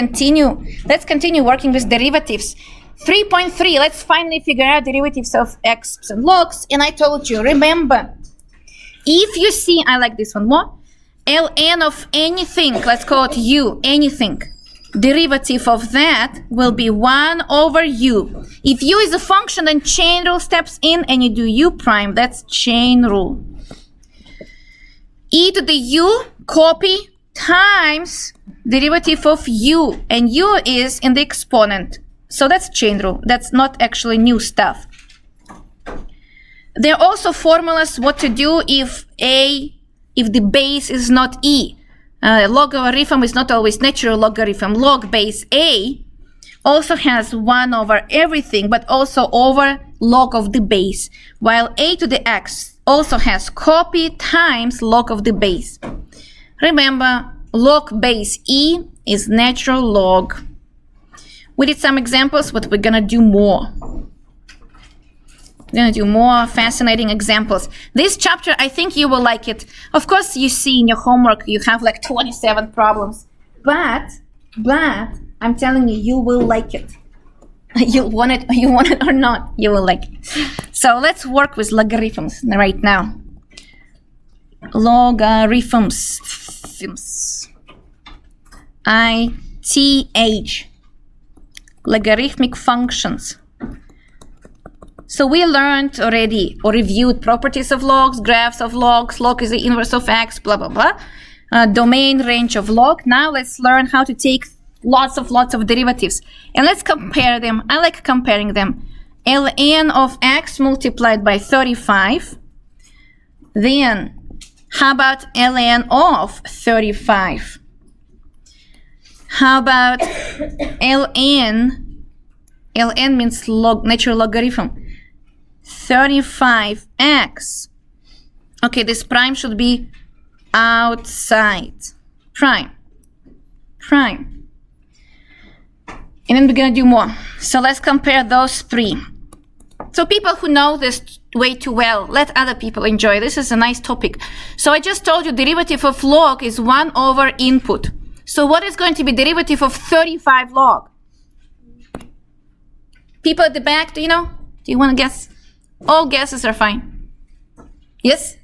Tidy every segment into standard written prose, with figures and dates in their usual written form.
continue. Let's continue working with derivatives. 3.3, let's finally figure out derivatives of exps and logs. And I told you, remember, if you see, I like this one more, ln of anything, let's call it u, anything, derivative of that will be 1 over u. If u is a function, then chain rule steps in and you do u prime. That's chain rule. E to the u, copy, times derivative of u. And u is in the exponent. So that's chain rule. That's not actually new stuff. There are also formulas what to do if the base is not e. Logarithm is not always natural logarithm. Log base a also has 1 over everything, but also over log of the base, while a to the x also has copy times log of the base. Remember, log base e is natural log. We did some examples, but we're gonna do more. We're gonna do more fascinating examples. This chapter, I think you will like it. Of course, you see in your homework, you have like 27 problems, but I'm telling you, you will like it. You want it or not, you will like it. So let's work with logarithms right now. Logarithms. ITH. Logarithmic functions. So we learned already or reviewed properties of logs, graphs of logs, log is the inverse of x, blah, blah, blah. Domain range of log. Now let's learn how to take lots of derivatives. And let's compare them. I like comparing them. ln of x multiplied by 35. Then, how about ln of 35? How about ln? ln means natural logarithm. 35x. Okay, this prime should be outside. Prime. And then we're going to do more. So let's compare those three. So people who know this way too well, let other people enjoy. This is a nice topic. So I just told you derivative of log is 1 over input. So what is going to be derivative of 35 log? People at the back, do you know? Do you want to guess? All guesses are fine. Yes?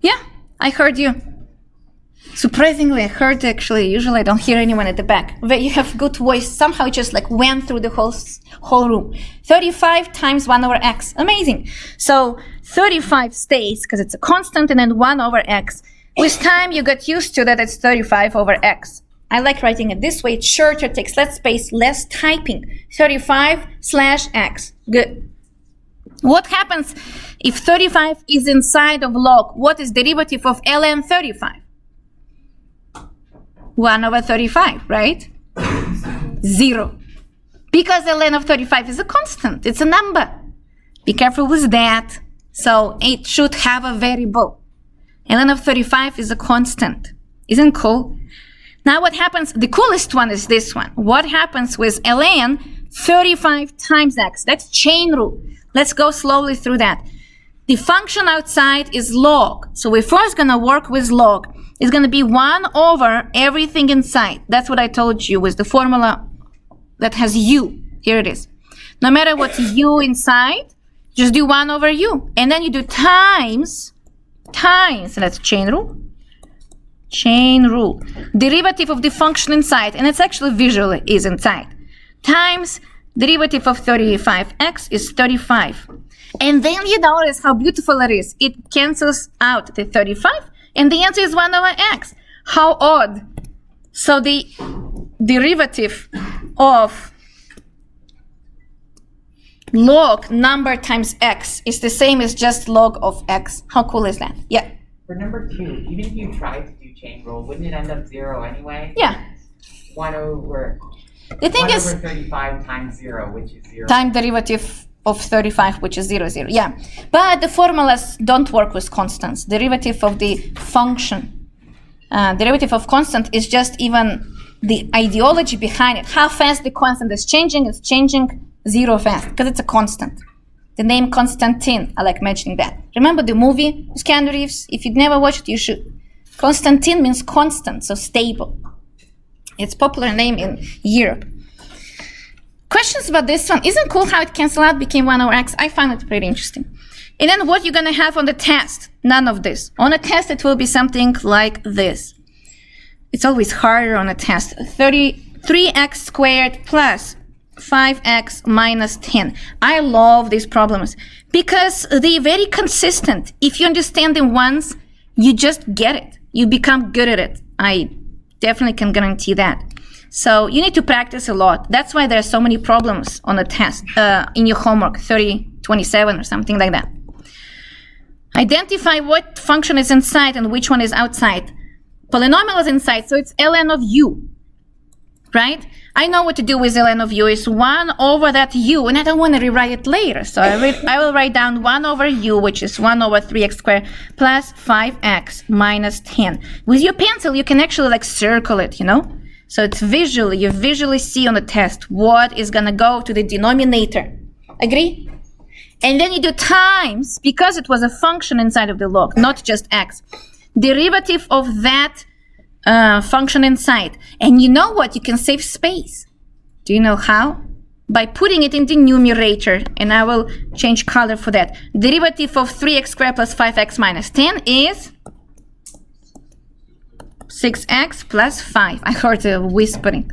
Yeah, I heard you. Surprisingly, I heard actually. Usually I don't hear anyone at the back. But you have good voice. Somehow it just like went through the whole room. 35 times 1 over x. Amazing. So 35 stays because it's a constant, and then 1 over x. With time, you got used to that it's 35 over x. I like writing it this way. It's shorter, takes less space, less typing. 35/x. Good. What happens if 35 is inside of log? What is derivative of ln 35? 1 over 35, right? 0. Because ln of 35 is a constant. It's a number. Be careful with that. So it should have a variable. ln of 35 is a constant. Isn't cool? Now what happens? The coolest one is this one. What happens with ln 35 times x? That's chain rule. Let's go slowly through that. The function outside is log. So we're first going to work with log. It's going to be 1 over everything inside. That's what I told you with the formula that has u. Here it is. No matter what's u inside, just do 1 over u. And then you do times. So that's chain rule. Chain rule. Derivative of the function inside. And it's actually visually is inside. Times derivative of 35x is 35. And then you notice how beautiful it is. It cancels out the 35. And the answer is 1 over x. How odd. So the derivative of log number times x is the same as just log of x. How cool is that? Yeah. For number 2, even if you tried to do chain rule, wouldn't it end up 0 anyway? Yeah. 1 over the thing 1 is over 35 times 0, which is 0. Time derivative of 35, which is 0, 0. Yeah. But the formulas don't work with constants. Derivative of the function. Derivative of constant is just even the ideology behind it. How fast the constant is changing. It's changing 0 fast because it's a constant. The name Constantine, I like mentioning that. Remember the movie with Keanu Reeves? If you've never watched it, you should. Constantine means constant, so stable. It's a popular name in Europe. Questions about this one? Isn't cool how it canceled out, became 1 over x? I find it pretty interesting. And then what you're going to have on the test? None of this. On a test, it will be something like this. It's always harder on a test. 3x squared plus 5x minus 10. I love these problems because they're very consistent. If you understand them once, you just get it. You become good at it. I definitely can guarantee that. So you need to practice a lot. That's why there are so many problems on the test in your homework, 3027 or something like that. Identify what function is inside and which one is outside. Polynomial is inside, so it's ln of u, right? I know what to do with ln of u. It's 1 over that u, and I don't want to rewrite it later. So I will write down 1 over u, which is 1 over 3x squared plus 5x minus 10. With your pencil, you can actually like circle it, you know? So it's visually, you visually see on the test what is going to go to the denominator. Agree? And then you do times, because it was a function inside of the log, not just x. Derivative of that function inside. And you know what? You can save space. Do you know how? By putting it in the numerator. And I will change color for that. Derivative of 3x squared plus 5x minus 10 is 6x plus 5. I heard a whispering.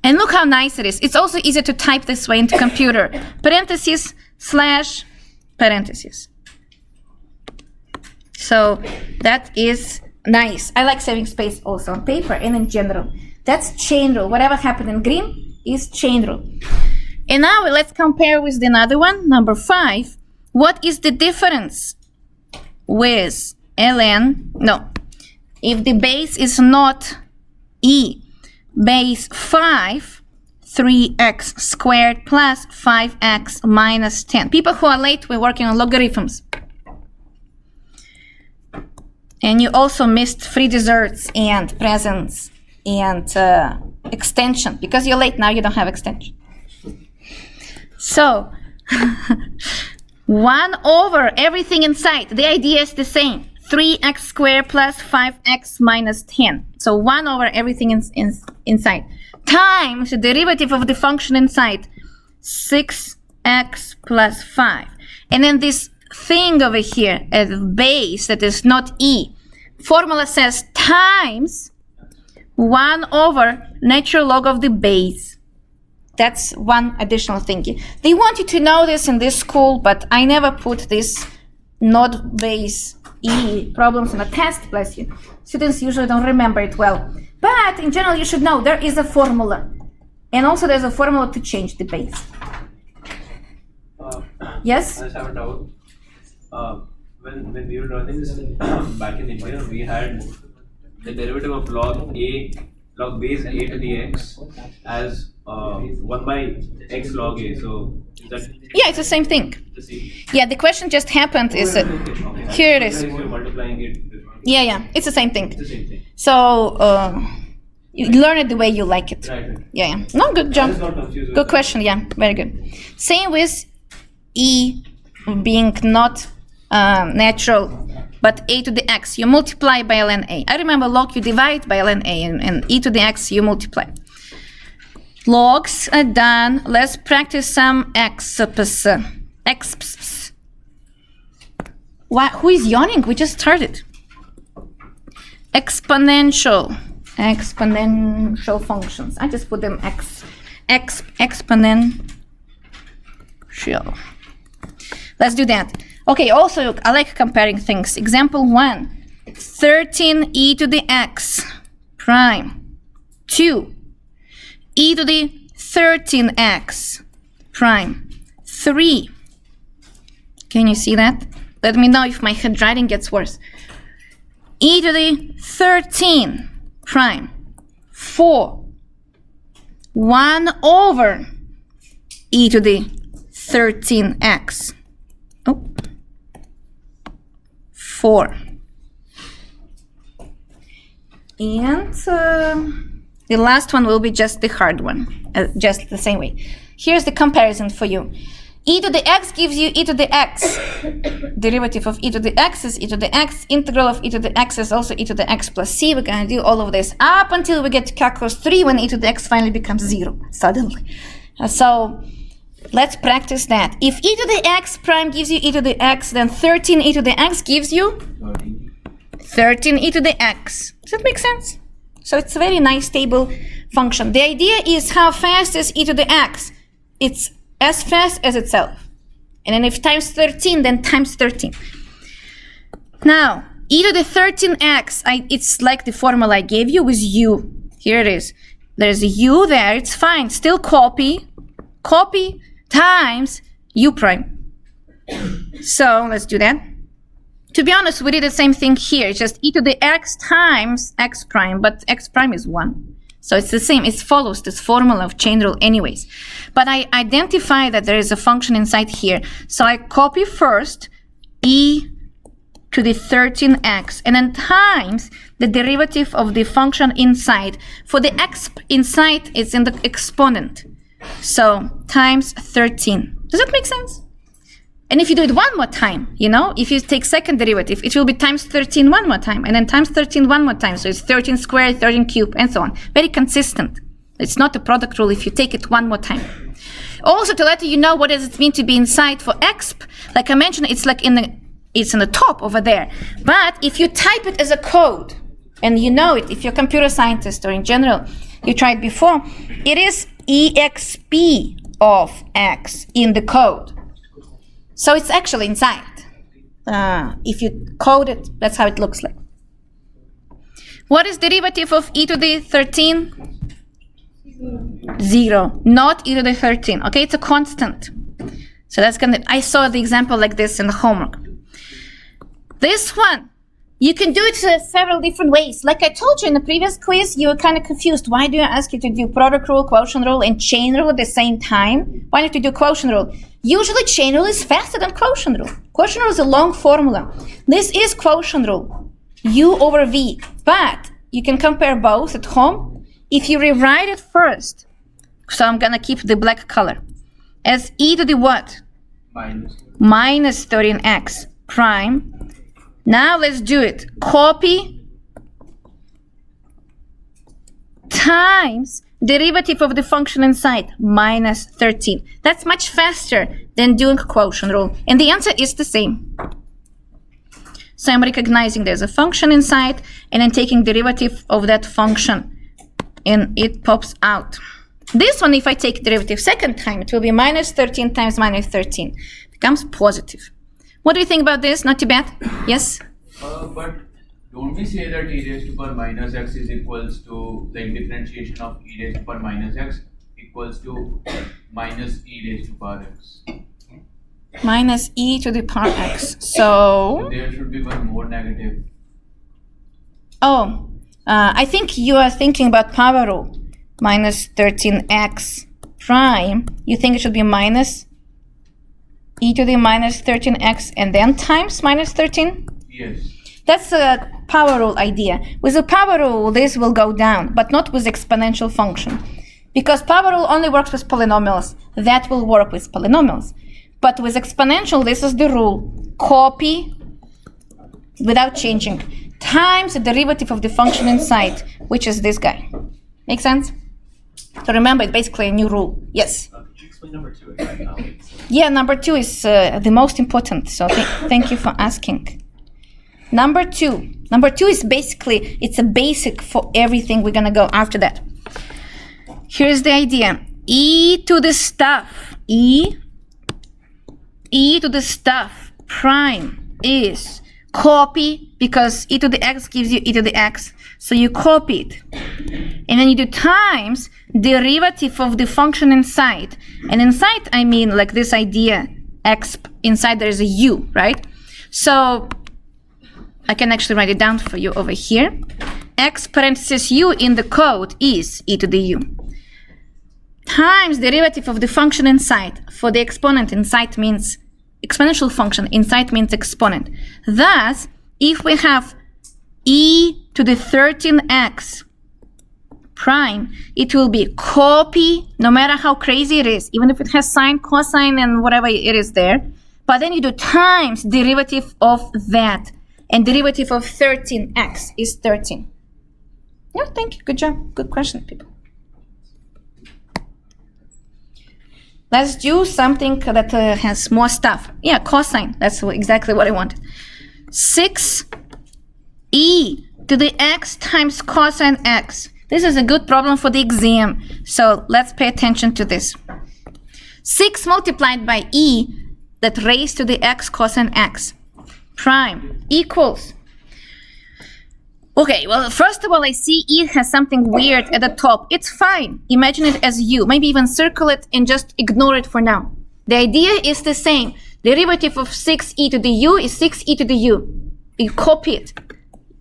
And look how nice it is. It's also easier to type this way into computer. Parentheses slash parentheses. So that is nice. I like saving space also on paper and in general. That's chain rule. Whatever happened in green is chain rule. And now let's compare with another one, number 5. What is the difference with ln? No. If the base is not e, base 5, 3x squared plus 5x minus 10. People who are late, we're working on logarithms. And you also missed free desserts and presents and extension. Because you're late now, you don't have extension. So, 1 over everything inside. The idea is the same. 3x squared plus 5x minus 10. So 1 over everything inside. Times the derivative of the function inside. 6x plus 5. And then this thing over here at the base that is not e. Formula says times 1 over natural log of the base. That's one additional thing. They want you to know this in this school, but I never put this not base e problems on a test, bless you. Students usually don't remember it well. But in general, you should know there is a formula. And also there's a formula to change the base. Yes? I just have a doubt. When we were learning this back in India, we had the derivative of log base a to the x as 1 by x log a. So is that? Yeah, it's the same thing. Yeah, the question just happened is that here it is. You're multiplying it. Yeah, it's the same thing. It's the same thing. So you learn it the way you like it. Right. Yeah. No, good job. I was not confused with Good that. question. Yeah, very good. Same with e being not natural, but a to the x. You multiply by ln a. I remember log you divide by ln a, and e to the x you multiply. Logs are done. Let's practice some exps. Who is yawning? We just started. Exponential functions. I just put them exponential. Let's do that. Okay, also, I like comparing things. Example 1, 13e to the x prime. 2, e to the 13x prime. 3, can you see that? Let me know if my handwriting gets worse. E to the 13 prime. 4, 1 over e to the 13x. Oh. 4. And the last one will be just the hard one, just the same way. Here's the comparison for you. e to the x gives you e to the x. Derivative of e to the x is e to the x. Integral of e to the x is also e to the x plus c. We're going to do all of this up until we get to calculus 3 when e to the x finally becomes 0 suddenly. So let's practice that. If e to the x prime gives you e to the x, then 13 e to the x gives you 13 e to the x. Does that make sense? So it's a very nice stable function. The idea is how fast is e to the x? It's as fast as itself. And then if times 13, then times 13. Now, e to the 13x, it's like the formula I gave you with u. Here it is. There's a u there, it's fine. Still copy times u prime. So let's do that. To be honest, we did the same thing here. It's just e to the x times x prime, but x prime is 1. So it's the same. It follows this formula of chain rule anyways. But I identify that there is a function inside here. So I copy first e to the 13x and then times the derivative of the function inside. For the x inside, it's in the exponent. So times 13. Does that make sense? And if you do it one more time, you know, if you take second derivative, it will be times 13 one more time, and then times 13 one more time. So it's 13 squared, 13 cubed, and so on. Very consistent. It's not a product rule if you take it one more time. Also, to let you know what does it mean to be inside for exp, like I mentioned, it's like it's in the top over there. But if you type it as a code, and you know it, if you're a computer scientist or in general, you tried before, it is exp of x in the code. So it's actually inside. If you code it, that's how it looks like. What is derivative of e to the 13? 0. Not e to the 13. Okay, it's a constant. So that's gonna, I saw the example like this in the homework. This one, you can do it several different ways. Like I told you in the previous quiz, you were kind of confused. Why do I ask you to do product rule, quotient rule, and chain rule at the same time? Why don't you do quotient rule? Usually chain rule is faster than quotient rule. Quotient rule is a long formula. This is quotient rule, u over v. But you can compare both at home. If you rewrite it first, so I'm gonna keep the black color, as e to the what? Minus 13x prime. Now let's do it. Copy times derivative of the function inside, minus 13. That's much faster than doing quotient rule. And the answer is the same. So I'm recognizing there's a function inside and then taking derivative of that function. And it pops out. This one, if I take derivative second time, it will be minus 13 times minus 13. Becomes positive. What do you think about this? Not too bad? Yes? But don't we say that e raised to power minus x is equals to, like, differentiation of e raised to power minus x equals to minus e raised to power x? Minus e to the power x. So there should be one more negative. Oh, I think you are thinking about power rule. Minus 13x prime. You think it should be minus e to the minus 13x and then times minus 13? Yes. That's a power rule idea. With a power rule, this will go down, but not with exponential function. Because power rule only works with polynomials. That will work with polynomials. But with exponential, this is the rule. Copy without changing. Times the derivative of the function inside, which is this guy. Make sense? So remember, it's basically a new rule. Yes? Could you explain number 2 again? Yeah, number 2 is the most important. So thank you for asking. Number 2. Number 2 is basically, it's a basic for everything we're going to go after that. Here's the idea. E to the stuff. E to the stuff prime is copy, because e to the x gives you e to the x. So you copy it. And then you do times derivative of the function inside. And inside, I mean like this idea, x, inside there is a u, right? So I can actually write it down for you over here. X parenthesis u in the code is e to the u. Times derivative of the function inside. For the exponent, inside means exponential function. Inside means exponent. Thus, if we have e to the 13x prime, it will be copy, no matter how crazy it is, even if it has sine, cosine, and whatever it is there. But then you do times derivative of that. And derivative of 13x is 13. Yeah, thank you. Good job. Good question, people. Let's do something that has more stuff. Yeah, cosine. That's exactly what I wanted. 6e to the x times cosine x. This is a good problem for the exam. So let's pay attention to this. 6 multiplied by e, that raised to the x cosine x, prime, equals. Okay, well, first of all, I see e has something weird at the top. It's fine. Imagine it as u. Maybe even circle it and just ignore it for now. The idea is the same. Derivative of 6e to the u is 6e to the u. You copy it.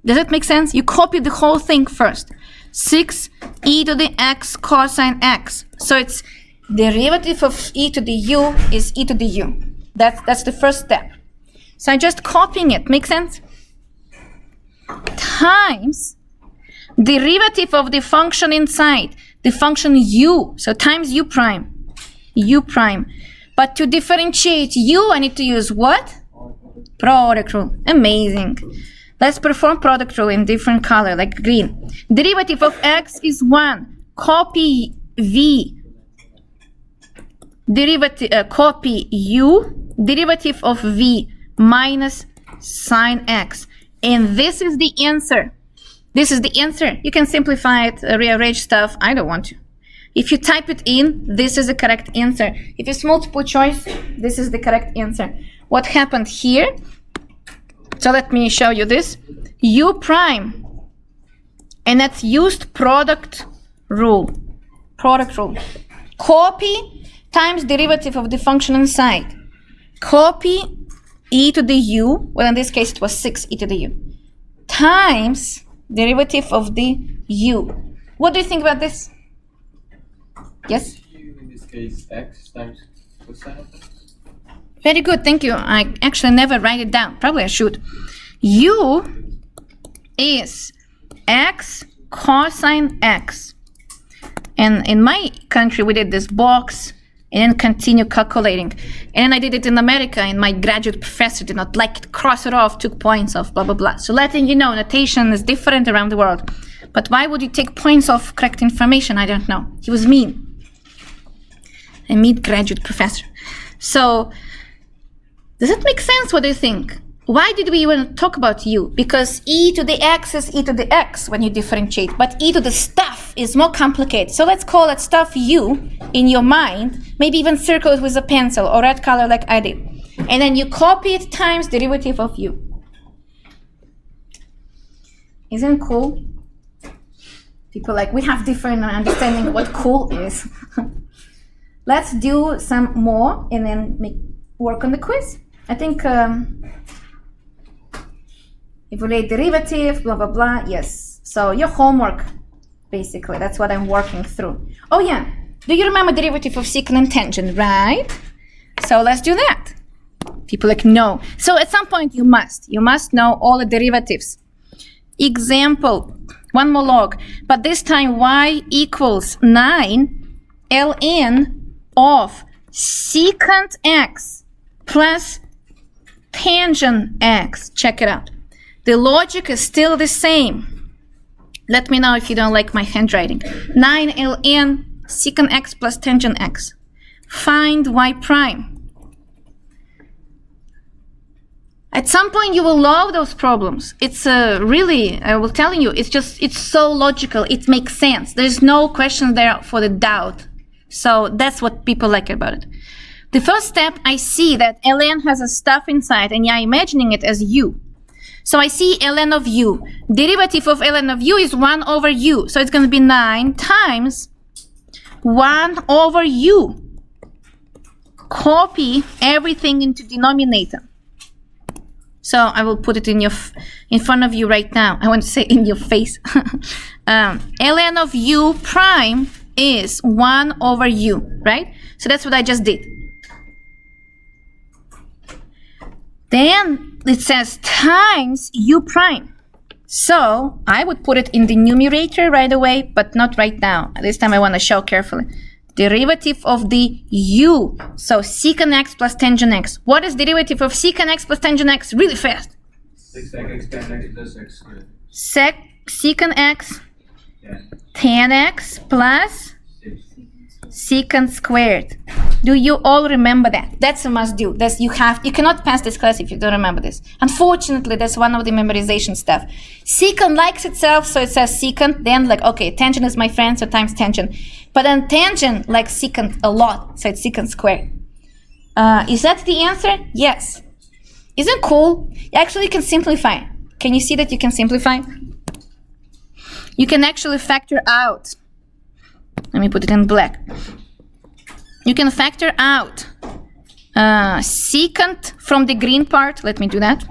Does that make sense? You copy the whole thing first. 6e to the x cosine x. So it's derivative of e to the u is e to the u. That's the first step. So I'm just copying it. Make sense? Times derivative of the function inside, the function u. So times u prime. U prime. But to differentiate u, I need to use what? Product rule. Amazing. Let's perform product rule in different color, like green. Derivative of x is 1. Copy v. Derivative, copy u. Derivative of v minus sine x. And this is the answer. This is the answer. You can simplify it, rearrange stuff. I don't want to. If you type it in, this is the correct answer. If it's multiple choice, this is the correct answer. What happened here? So let me show you this. U prime. And that's used product rule. Product rule. Copy times derivative of the function inside. Copy e to the u, well in this case it was 6e to the u, times derivative of the u. What do you think about this? Yes? In this case, x times cosine of x. Very good, thank you. I actually never write it down. Probably I should. U is x cosine x. And in my country we did this box and then continue calculating. And then I did it in America, and my graduate professor did not like it, cross it off, took points off, blah, blah, blah. So letting you know, notation is different around the world. But why would you take points off correct information? I don't know. He was mean. A mean graduate professor. So, does it make sense? What do you think? Why did we even talk about u? Because e to the x is e to the x when you differentiate, but e to the stuff is more complicated. So let's call that stuff u in your mind, maybe even circle it with a pencil or red color like I did. And then you copy it times derivative of u. Isn't it cool? People like, we have different understanding of what cool is. Let's do some more and then work on the quiz. I think evaluate derivative, blah, blah, blah. Yes. So your homework, basically, that's what I'm working through. Oh, yeah. Do you remember derivative of secant and tangent, right? So let's do that. People like, no. So at some point you must know all the derivatives. Example, one more log, but this time y equals 9 ln of secant x plus tangent x. Check it out. The logic is still the same. Let me know if you don't like my handwriting. 9 ln secant x plus tangent x. Find y prime. At some point you will love those problems. It's really, I will tell you, it's so logical. It makes sense. There's no question there for the doubt. So that's what people like about it. The first step, I see that ln has a stuff inside and I'm imagining it as u. So I see ln of u. Derivative of ln of u is 1 over u. So it's going to be 9 times 1 over u. Copy everything into denominator. So I will put it in front of you right now. I want to say in your face. Ln of u prime is 1 over u, right? So that's what I just did. Then it says times u prime. So I would put it in the numerator right away, but not right now. This time I want to show carefully. Derivative of the u. So secant x plus tangent x. What is derivative of secant x plus tangent x? Really fast. 6x tan x plus x squared. Secant x Yeah. tan x plus 6. secant squared. Do you all remember that? That's a must do. You cannot pass this class if you don't remember this. Unfortunately, that's one of the memorization stuff. Secant likes itself, so it says secant, then like, okay, tangent is my friend, so times tangent. But then tangent likes secant a lot, so it's secant squared. Is that the answer? Yes. Isn't cool? Actually, you can simplify. Can you see that you can simplify? You can actually factor out. Let me put it in black. You can factor out secant from the green part. Let me do that.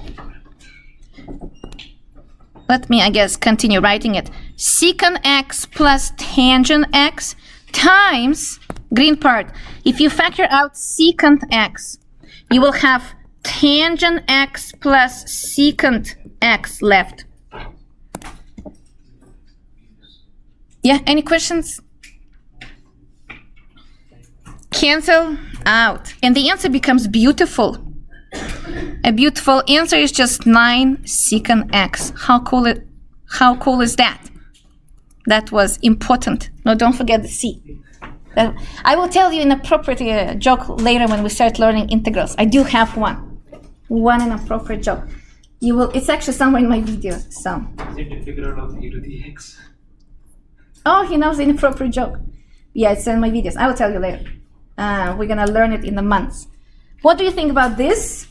Let me, I guess, continue writing it. Secant x plus tangent x times green part. If you factor out secant x, you will have tangent x plus secant x left. Yeah, any questions? Cancel out. And the answer becomes beautiful. A beautiful answer is just 9 secant x. How cool is that? That was important. No, don't forget the c. I will tell you an appropriate joke later when we start learning integrals. I do have one. One inappropriate joke. You will. It's actually somewhere in my video. So. Is it integral of e to the x? Oh, he knows the inappropriate joke. Yeah, it's in my videos. I will tell you later. We're gonna learn it in the months. What do you think about this?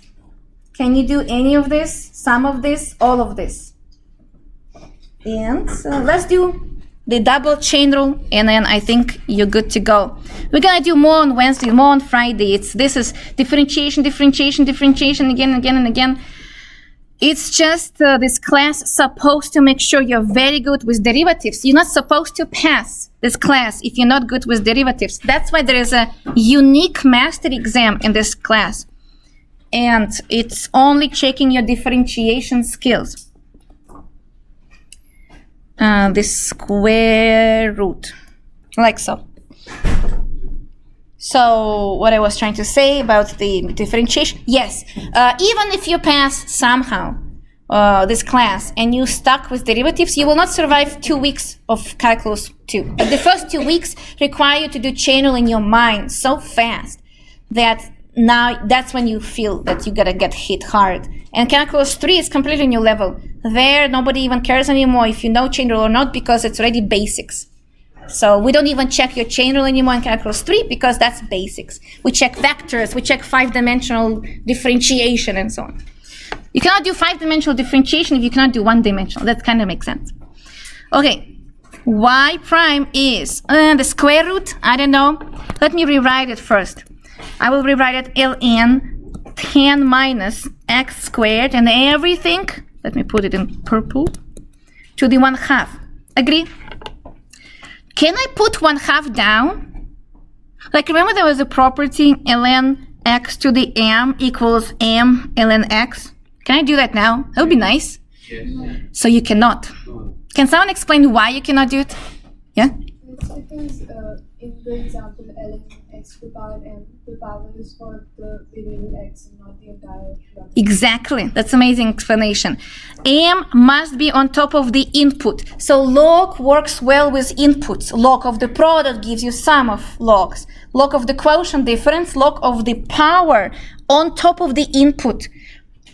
Can you do any of this? Some of this? All of this? And let's do the double chain rule, and then I think you're good to go. We're gonna do more on Wednesday, more on Friday. This is differentiation, differentiation, differentiation again and again and again. It's just this class supposed to make sure you're very good with derivatives. You're not supposed to pass this class if you're not good with derivatives. That's why there is a unique mastery exam in this class. And it's only checking your differentiation skills. The square root, like so. So what I was trying to say about the differentiation, yes, even if you pass somehow this class and you stuck with derivatives, you will not survive 2 weeks of calculus 2. But the first 2 weeks require you to do chain rule in your mind so fast that now that's when you feel that you gotta get hit hard. And calculus 3 is completely new level. There, nobody even cares anymore if you know chain rule or not, because it's already basics. So we don't even check your chain rule anymore in calculus 3 because that's basics. We check vectors, we check 5-dimensional differentiation and so on. You cannot do 5-dimensional differentiation if you cannot do 1-dimensional. That kind of makes sense. Okay, y prime is the square root, I don't know. Let me rewrite it first. I will rewrite it ln 10 minus x squared and everything, let me put it in purple, to the 1/2. Agree? Can I put 1/2 down? Like, remember there was a property ln x to the m equals m ln x? Can I do that now? That would be nice. Yes. So you cannot. Can someone explain why you cannot do it? Yeah? It's because in the example ln x to the power m, the power is for the variable x and not the entire product. Exactly. That's amazing explanation. M must be on top of the input. So log works well with inputs. Log of the product gives you sum of logs. Log of the quotient difference, log of the power on top of the input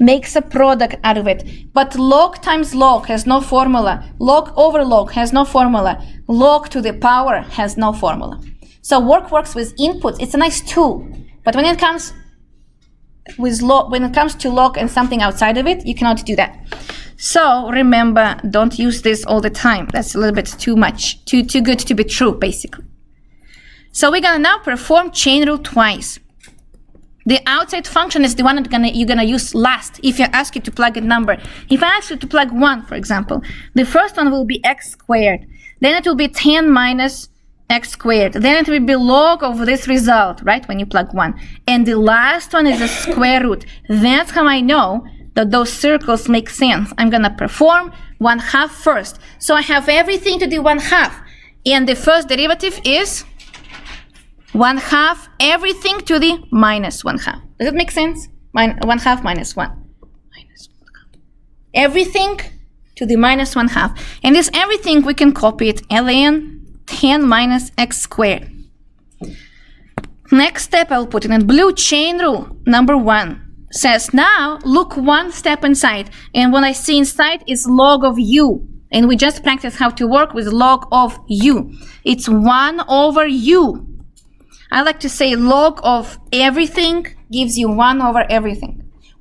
makes a product out of it. But log times log has no formula. Log over log has no formula. Log to the power has no formula. So works with inputs. It's a nice tool. But when it comes with log, when it comes to log and something outside of it, you cannot do that. So remember, don't use this all the time. That's a little bit too much, too good to be true, basically. So we're gonna now perform chain rule twice. The outside function is the one that you're gonna use last if I ask you to plug a number. If I ask you to plug 1, for example, the first one will be x squared. Then it will be 10 minus x squared. Then it will be log of this result, right, when you plug 1. And the last one is a square root. That's how I know that those circles make sense. I'm gonna perform 1/2 first. So I have everything to the 1/2. And the first derivative is 1/2 everything to the minus 1/2. Does it make sense? 1/2 minus 1. Minus 1/2. Everything to the minus 1/2. And this everything, we can copy it. ln 10 minus x squared. Next step, I'll put it in blue. Chain rule number 1 says, now look one step inside. And what I see inside is log of u. And we just practiced how to work with log of u. It's 1 over u. I like to say log of everything gives you 1 over everything.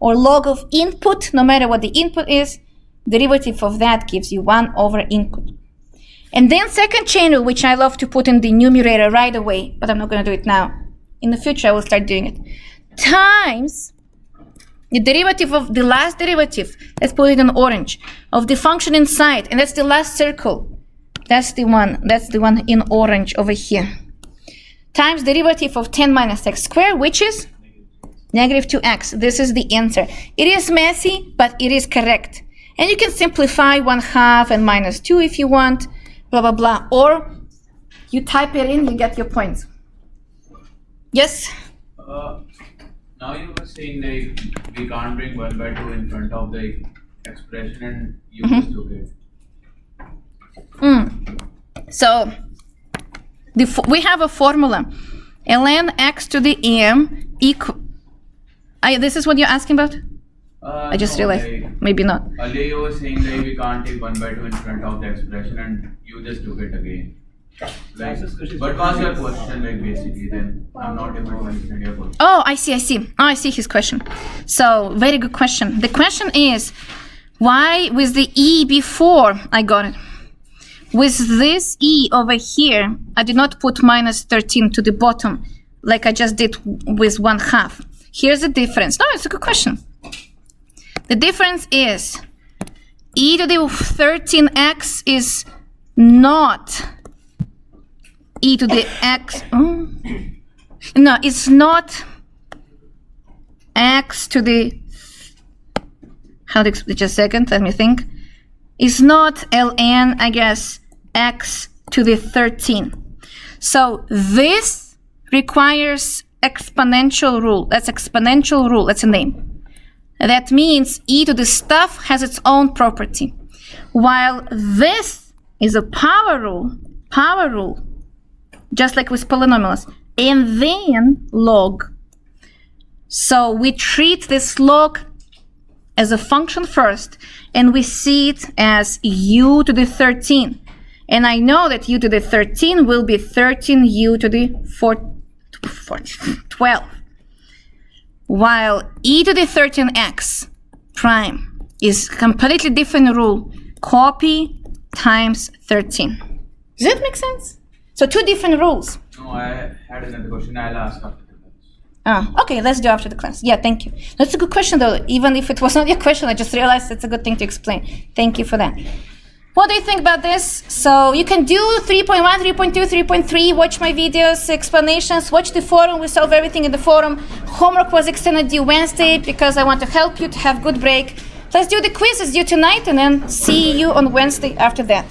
Or log of input, no matter what the input is, derivative of that gives you 1 over input. And then second chain rule, which I love to put in the numerator right away, but I'm not going to do it now. In the future, I will start doing it. Times the derivative of the last derivative, let's put it in orange, of the function inside, and that's the last circle. That's the one in orange over here. Times derivative of 10 minus x squared, which is negative 2x. This is the answer. It is messy, but it is correct. And you can simplify 1/2 and minus 2 if you want, blah, blah, blah. Or you type it in, you get your points. Yes? Now you were saying like we can't bring 1/2 in front of the expression and you just took it. So we have a formula. ln x to the m equal. This is what you're asking about? I just realized. Like, maybe not. earlier you were saying like we can't take 1/2 in front of the expression and you just took it again. Like, what was your question like basically then? I'm not able to understand your question. Oh, I see. I see his question. So, very good question. The question is, why with the e before I got it? With this e over here, I did not put minus 13 to the bottom like I just did with 1/2. Here's the difference. No, it's a good question. The difference is e to the 13x is not e to the x. No, it's not x to the, just a second, let me think. It's not ln, I guess, x to the 13. So this requires exponential rule. That's exponential rule, that's a name. That means e to the stuff has its own property. While this is a power rule, just like with polynomials, and then log. So we treat this log as a function first, and we see it as u to the 13. And I know that u to the 13 will be 13u to the 12. While e to the 13x prime is completely different rule. Copy times 13. Does that make sense? So two different rules. No, I had another question. I'll ask after the class. Okay, let's do after the class. Yeah, thank you. That's a good question though. Even if it was not your question, I just realized it's a good thing to explain. Thank you for that. What do you think about this? So you can do 3.1, 3.2, 3.3, watch my videos, explanations, watch the forum. We solve everything in the forum. Homework was extended due Wednesday because I want to help you to have good break. Let's do the quizzes due tonight and then see you on Wednesday after that.